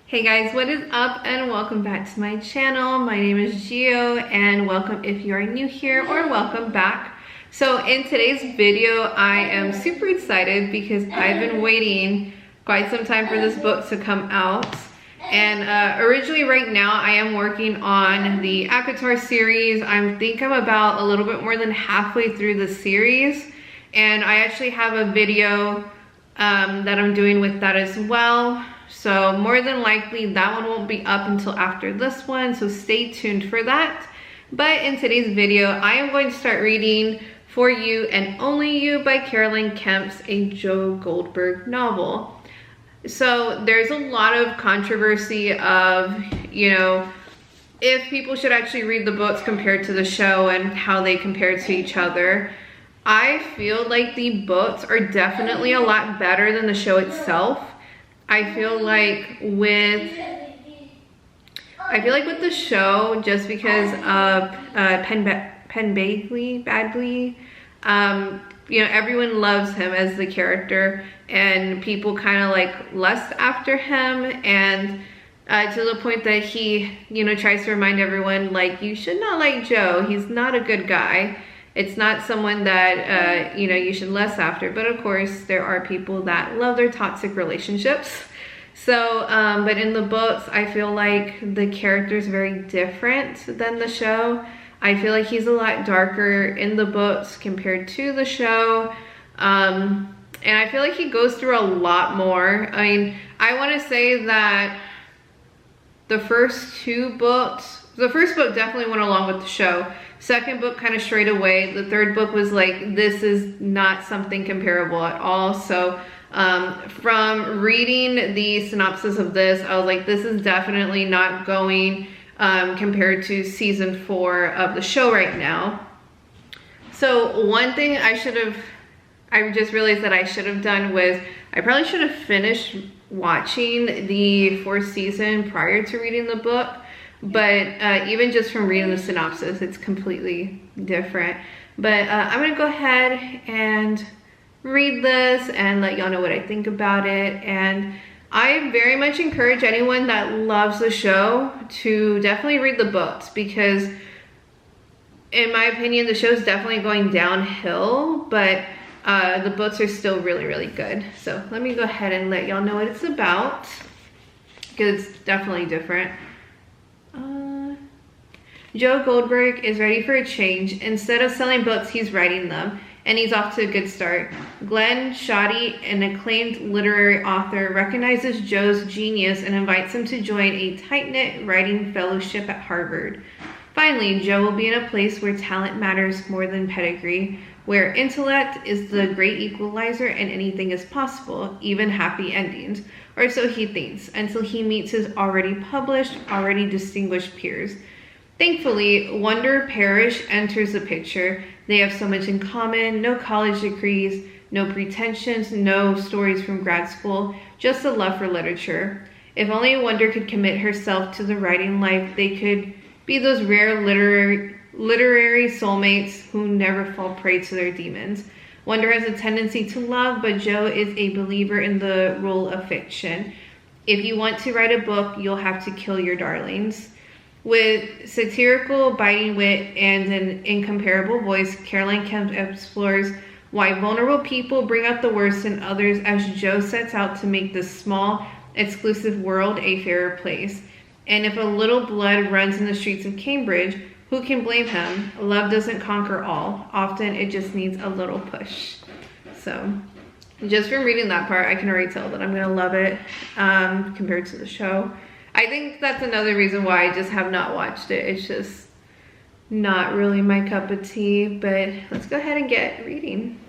Hey guys, what is up and welcome back to my channel. My name is Gio and welcome if you are new here or welcome back. So in today's video, I am super excited because I've been waiting quite some time for this book to come out. And originally right now I am working on the ACOTAR series. I think I'm about a little bit more than halfway through the series. And I actually have a video that I'm doing with that as well. So more than likely that one won't be up until after this one, so stay tuned for that. But in today's video, I am going to start reading For You and Only You by Caroline Kepnes, a Joe Goldberg novel. So there's a lot of controversy of, if people should actually read the books compared to the show and how they compare to each other. I feel like the books are definitely a lot better than the show itself. I feel like with the show, just because of Penn Badgley, everyone loves him as the character, and people kind of like lust after him, and to the point that he, tries to remind everyone, like, you should not like Joe. He's not a good guy. It's not someone that, you should lust after. But of course, there are people that love their toxic relationships. So, but in the books, I feel like the character is very different than the show. I feel like he's a lot darker in the books compared to the show. And I feel like he goes through a lot more. I mean, I want to say that the first two books, the first book definitely went along with the show. Second book kind of strayed away. The third book was like, this is not something comparable at all. So from reading the synopsis of this, I was like, this is definitely not going compared to season 4 of the show right now. So one thing I just realized that I should have done was, I probably should have finished watching the 4th season prior to reading the book. But even just from reading the synopsis, it's completely different. But I'm gonna go ahead and read this and let y'all know what I think about it. And I very much encourage anyone that loves the show to definitely read the books, because in my opinion, the show is definitely going downhill, but the books are still really, really good. So let me go ahead and let y'all know what it's about, because it's definitely different. Joe Goldberg is ready for a change. Instead of selling books, he's writing them, and he's off to a good start. Glenn Shoddy, an acclaimed literary author, recognizes Joe's genius and invites him to join a tight-knit writing fellowship at Harvard. Finally, Joe will be in a place where talent matters more than pedigree, where intellect is the great equalizer and anything is possible, even happy endings, or so he thinks, until he meets his already published, already distinguished peers. Thankfully, Wonder Parrish enters the picture. They have so much in common: no college degrees, no pretensions, no stories from grad school, just a love for literature. If only Wonder could commit herself to the writing life, they could be those rare literary soulmates who never fall prey to their demons. Wonder has a tendency to love, but Joe is a believer in the rule of fiction. If you want to write a book, you'll have to kill your darlings. With satirical, biting wit and an incomparable voice, Caroline Kepne explores why vulnerable people bring out the worst in others as Joe sets out to make this small, exclusive world a fairer place. And if a little blood runs in the streets of Cambridge, who can blame him? Love doesn't conquer all. Often it just needs a little push. So just from reading that part, I can already tell that I'm gonna love it compared to the show. I think that's another reason why I just have not watched it. It's just not really my cup of tea, but let's go ahead and get reading.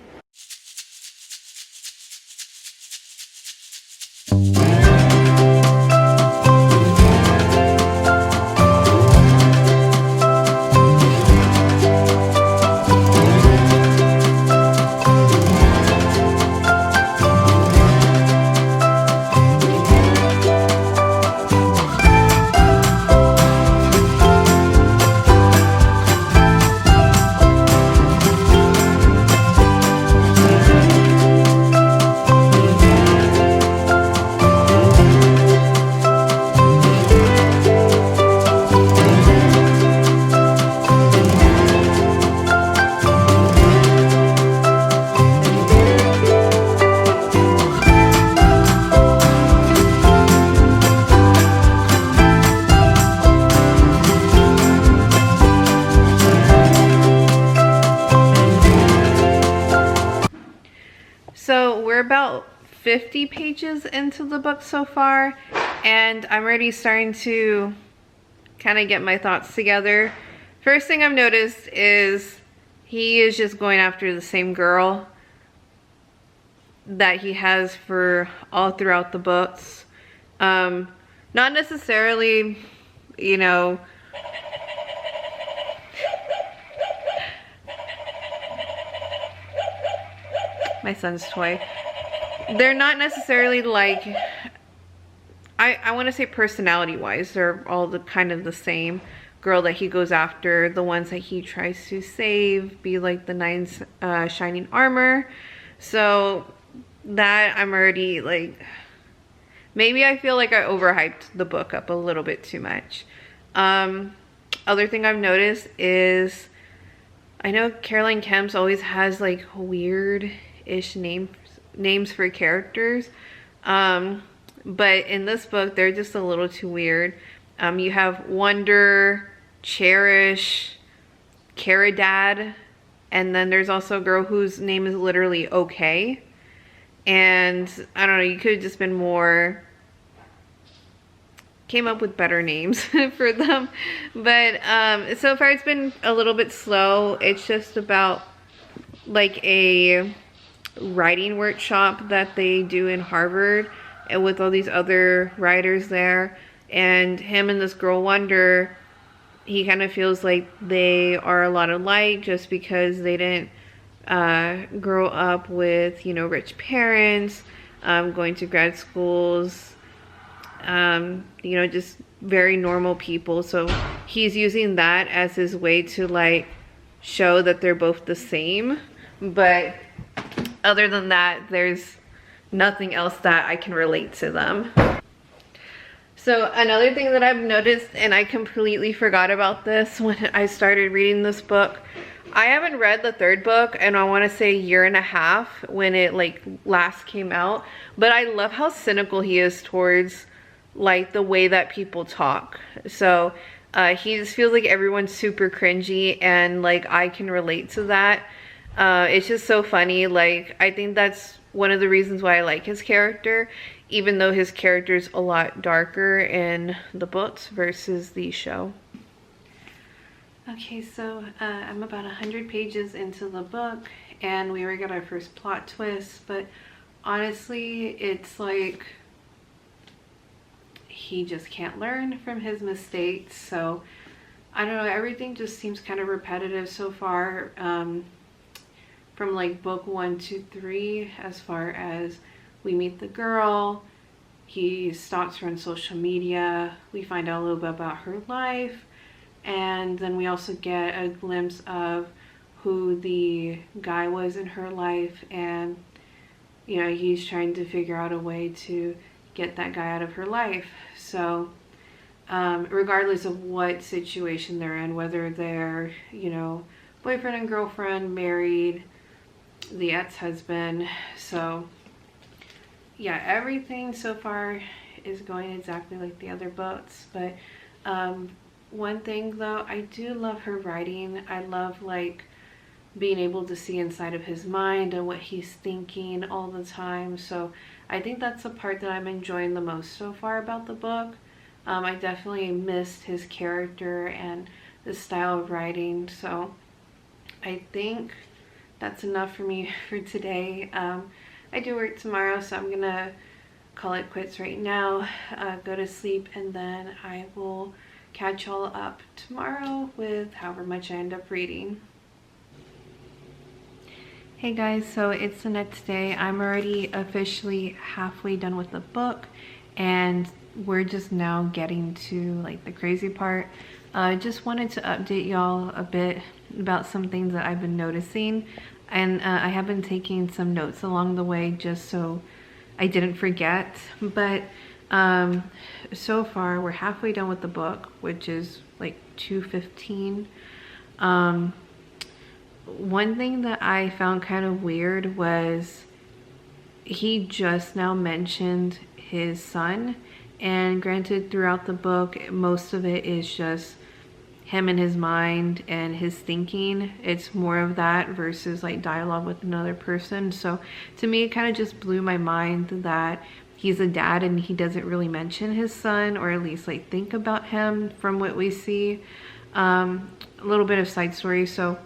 we're about 50 pages into the book so far, and I'm already starting to kind of get my thoughts together. First thing I've noticed is he is just going after the same girl that he has for all throughout the books. Not necessarily, you know, my son's toy. They're not necessarily like, I want to say personality wise, they're all the kind of the same girl that he goes after. The ones that he tries to save be like the 9 shining armor. So that I'm already like, maybe I feel like I overhyped the book up a little bit too much. Other thing I've noticed is, I know Caroline Kepnes always has like weird-ish names for characters. But in this book, they're just a little too weird. You have Wonder, Cherish, Caridad, and then there's also a girl whose name is literally Okay. And I don't know, you could have just been more, came up with better names for them. But so far it's been a little bit slow. It's just about like a writing workshop that they do in Harvard, and with all these other writers there, and him and this girl Wonder, he kind of feels like they are a lot alike just because they didn't grow up with, you know, rich parents, going to grad schools, you know, just very normal people. So he's using that as his way to like show that they're both the same, but other than that, there's nothing else that I can relate to them. So another thing that I've noticed, and I completely forgot about this when I started reading this book, I haven't read the 3rd book, and I want to say a year and a half when it like last came out, but I love how cynical he is towards like the way that people talk. So he just feels like everyone's super cringy, and like I can relate to that. It's just so funny. Like, I think that's one of the reasons why I like his character, even though his character's a lot darker in the books versus the show. Okay, so I'm about 100 pages into the book, and we already got our first plot twist, but honestly, it's like he just can't learn from his mistakes. So I don't know, everything just seems kind of repetitive so far. From like book 1 to 3, as far as we meet the girl, he stalks her on social media, we find out a little bit about her life, and then we also get a glimpse of who the guy was in her life, and you know, he's trying to figure out a way to get that guy out of her life. So regardless of what situation they're in, whether they're, you know, boyfriend and girlfriend, married, the ex-husband. So yeah, everything so far is going exactly like the other books. But one thing though, I do love her writing. I love like being able to see inside of his mind and what he's thinking all the time. So I think that's the part that I'm enjoying the most so far about the book. I definitely missed his character and the style of writing. So I think that's enough for me for today. I do work tomorrow, so I'm gonna call it quits right now, go to sleep, and then I will catch y'all up tomorrow with however much I end up reading. Hey guys, so it's the next day. I'm already officially halfway done with the book, and we're just now getting to like the crazy part. Just wanted to update y'all a bit about some things that I've been noticing, and I have been taking some notes along the way just so I didn't forget. But so far we're halfway done with the book, which is like 2:15. One thing that I found kind of weird was he just now mentioned his son, and granted throughout the book most of it is just him in his mind and his thinking. It's more of that versus like dialogue with another person. So to me, it kind of just blew my mind that he's a dad and he doesn't really mention his son, or at least like think about him from what we see. A little bit of side story. So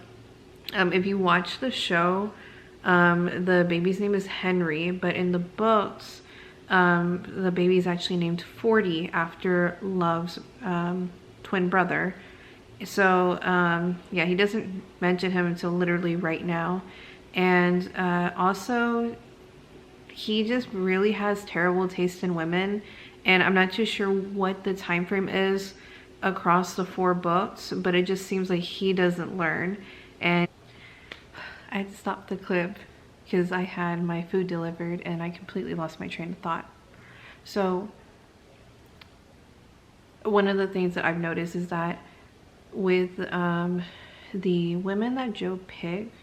if you watch the show, the baby's name is Henry, but in the books, the baby is actually named 40 after Love's twin brother. So yeah, he doesn't mention him until literally right now. And also, he just really has terrible taste in women, and I'm not too sure what the time frame is across the 4 books, but it just seems like he doesn't learn. And I had to stop the clip because I had my food delivered and I completely lost my train of thought. So one of the things that I've noticed is that with the women that Joe picked,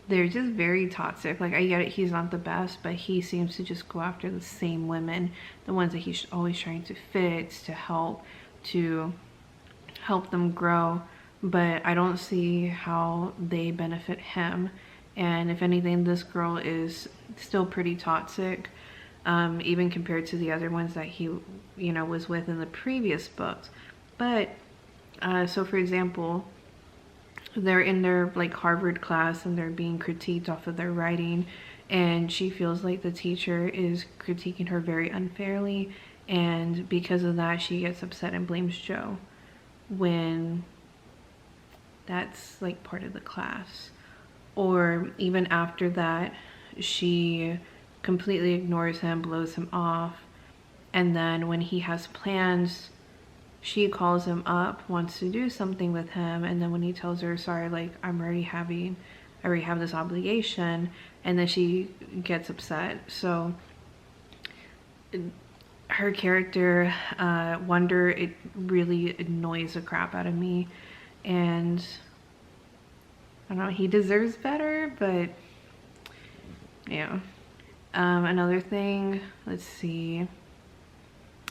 they're just very toxic. Like, I get it, he's not the best, but he seems to just go after the same women, the ones that he's always trying to fix, to help them grow. But I don't see how they benefit him. And if anything, this girl is still pretty toxic, even compared to the other ones that he, you know, was with in the previous books. But so for example, they're in their like Harvard class and they're being critiqued off of their writing, and she feels like the teacher is critiquing her very unfairly, and because of that she gets upset and blames Joe, when that's like part of the class. Or even after that, she completely ignores him, blows him off, and then when he has plans, she calls him up, wants to do something with him, and then when he tells her, sorry, like I already have this obligation, and then she gets upset. So her character, Wonder, it really annoys the crap out of me, and I don't know, he deserves better, but yeah. Another thing, let's see,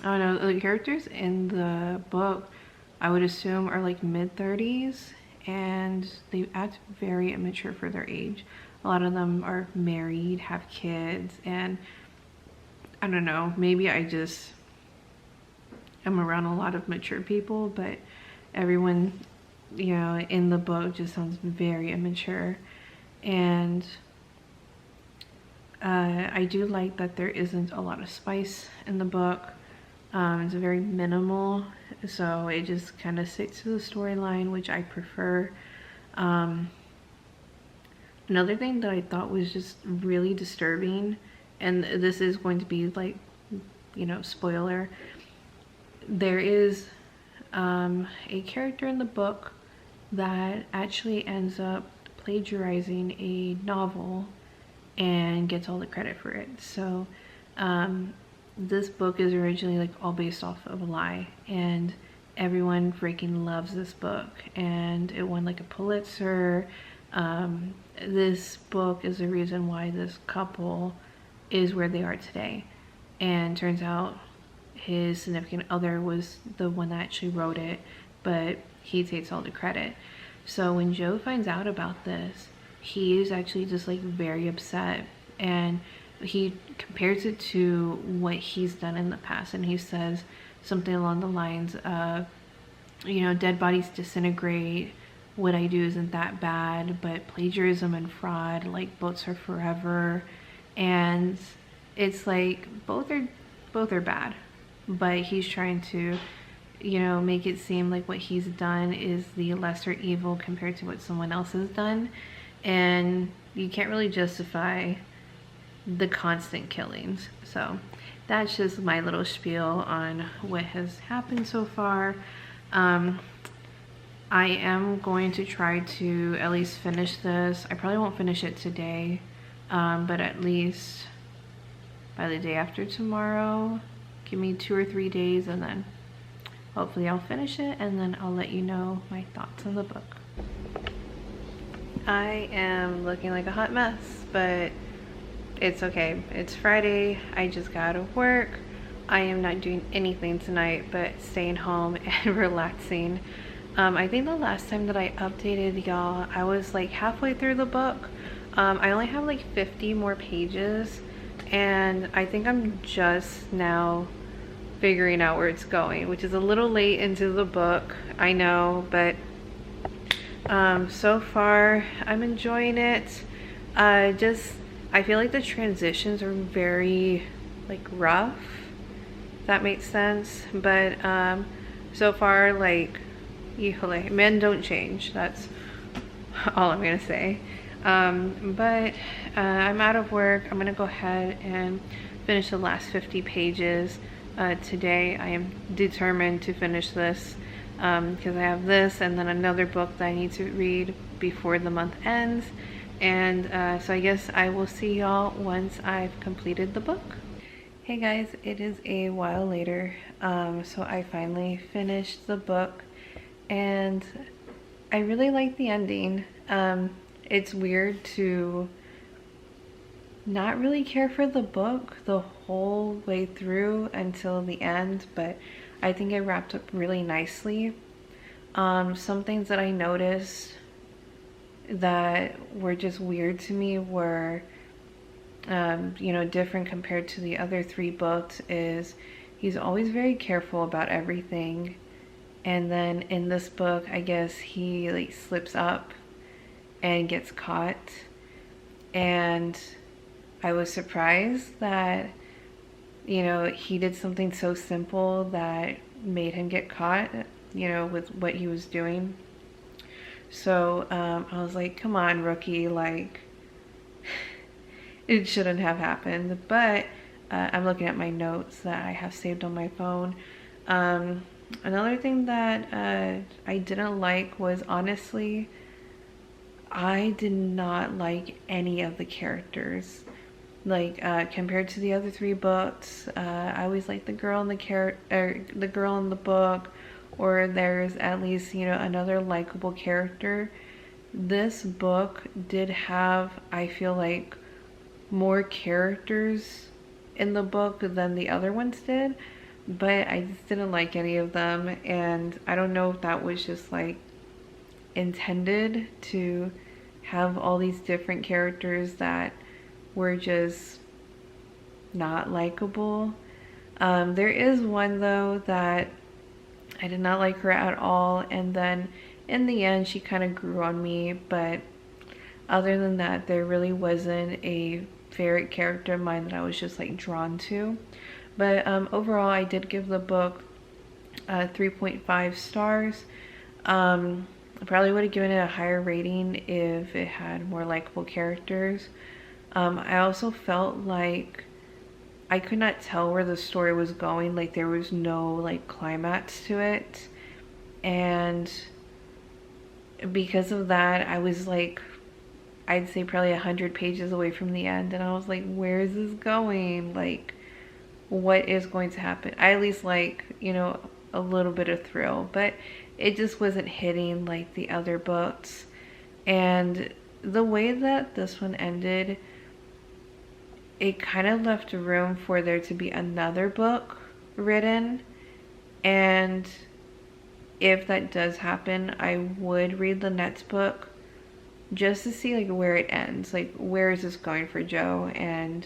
I don't know, the characters in the book I would assume are like mid-30s, and they act very immature for their age. A lot of them are married, have kids, and I don't know, maybe I just am around a lot of mature people, but everyone, you know, in the book just sounds very immature. And I do like that there isn't a lot of spice in the book. It's very minimal, so it just kind of sticks to the storyline, which I prefer. Another thing that I thought was just really disturbing, and this is going to be like, you know, spoiler, there is a character in the book that actually ends up plagiarizing a novel and gets all the credit for it. So this book is originally like all based off of a lie, and everyone freaking loves this book, and it won like a Pulitzer. This book is the reason why this couple is where they are today, and turns out his significant other was the one that actually wrote it, but he takes all the credit. So when Joe finds out about this, he is actually just like very upset, and he compares it to what he's done in the past, and he says something along the lines of, you know, dead bodies disintegrate, what I do isn't that bad, but plagiarism and fraud, like, boats are forever. And it's like both are bad, but he's trying to, you know, make it seem like what he's done is the lesser evil compared to what someone else has done. And you can't really justify the constant killings. So that's just my little spiel on what has happened so far. I am going to try to at least finish this. I probably won't finish it today, but at least by the day after tomorrow. Give me 2 or 3 days, and then hopefully I'll finish it, and then I'll let you know my thoughts on the book. I am looking like a hot mess, but it's okay. It's Friday. I just got out of work. I am not doing anything tonight but staying home and relaxing. I think the last time that I updated y'all, I was like halfway through the book. I only have like 50 more pages, and I think I'm just now figuring out where it's going, which is a little late into the book, I know, but so far I'm enjoying it. I feel like the transitions are very like rough, if that makes sense, but so far, like, men don't change, that's all I'm gonna say. But I'm out of work. I'm gonna go ahead and finish the last 50 pages today. I am determined to finish this because I have this and then another book that I need to read before the month ends. And so I guess I will see y'all once I've completed the book. Hey guys, it is a while later. So I finally finished the book and I really like the ending. It's weird to not really care for the book the whole way through until the end, but I think it wrapped up really nicely. Some things that I noticed that were just weird to me were, you know, different compared to the other 3 books is he's always very careful about everything. And then in this book, I guess he like slips up and gets caught. And I was surprised that, you know, he did something so simple that made him get caught, you know, with what he was doing. So I was like, come on, rookie, like, it shouldn't have happened. But I'm looking at my notes that I have saved on my phone. Another thing that I didn't like was, honestly, I did not like any of the characters. Like compared to the other 3 books, I always liked the girl in the girl in the book, or there's at least, you know, another likable character. This book did have, I feel like, more characters in the book than the other ones did, but I just didn't like any of them, and I don't know if that was just like intended to have all these different characters that were just not likable. There is one though that I did not like her at all, and then in the end she kind of grew on me, but other than that there really wasn't a favorite character of mine that I was just like drawn to. But overall I did give the book 3.5 stars. I probably would have given it a higher rating if it had more likable characters. I also felt like I could not tell where the story was going, like there was no like climax to it, and because of that I was like, I'd say probably 100 pages away from the end, and I was like, where is this going? Like, what is going to happen? I at least like, you know, a little bit of thrill, but it just wasn't hitting like the other books. And the way that this one ended, it kind of left room for there to be another book written, and if that does happen, I would read the next book just to see like where it ends, like where is this going for Joe, and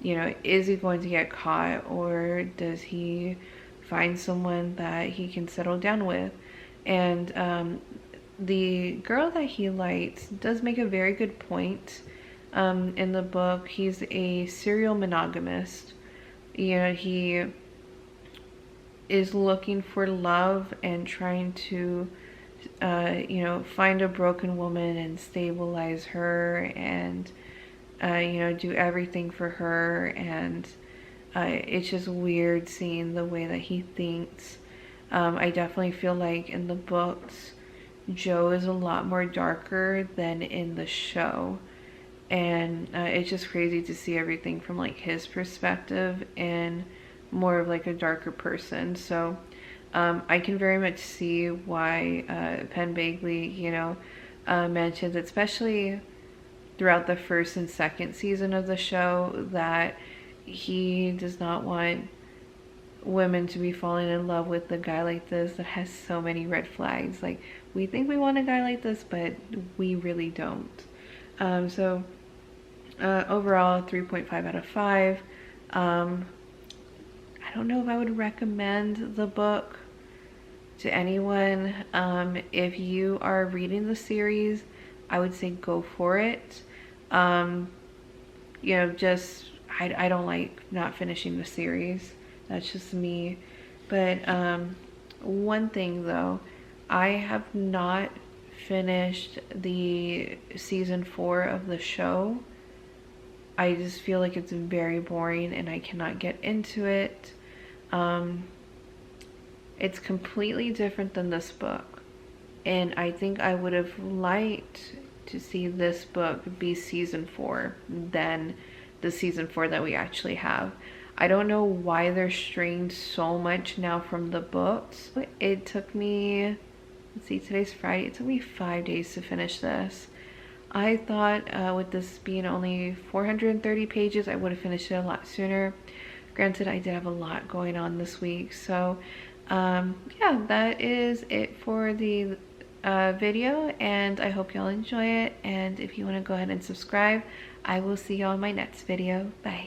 you know, is he going to get caught, or does he find someone that he can settle down with? And the girl that he likes does make a very good point. In the book, he's a serial monogamist. You know, he is looking for love and trying to you know, find a broken woman and stabilize her, and you know, do everything for her. And it's just weird seeing the way that he thinks. I definitely feel like in the books Joe is a lot more darker than in the show, and it's just crazy to see everything from like his perspective and more of like a darker person. So I can very much see why Penn Bagley, you know, mentioned, especially throughout the first and second season of the show, that he does not want women to be falling in love with a guy like this that has so many red flags. Like, we think we want a guy like this, but we really don't. Overall, 3.5 out of 5. I don't know if I would recommend the book to anyone. If you are reading the series, I would say go for it. You know, just I don't like not finishing the series. That's just me. But one thing though, I have not finished the season 4 of the show. I just feel like it's very boring and I cannot get into it. It's completely different than this book, and I think I would have liked to see this book be season 4 than the season 4 that we actually have. I don't know why they're straying so much now from the books. It took me, let's see, today's Friday, it took me 5 days to finish this. I thought with this being only 430 pages, I would have finished it a lot sooner. Granted, I did have a lot going on this week. So yeah, that is it for the video, and I hope y'all enjoy it. And if you want to go ahead and subscribe, I will see y'all in my next video. Bye.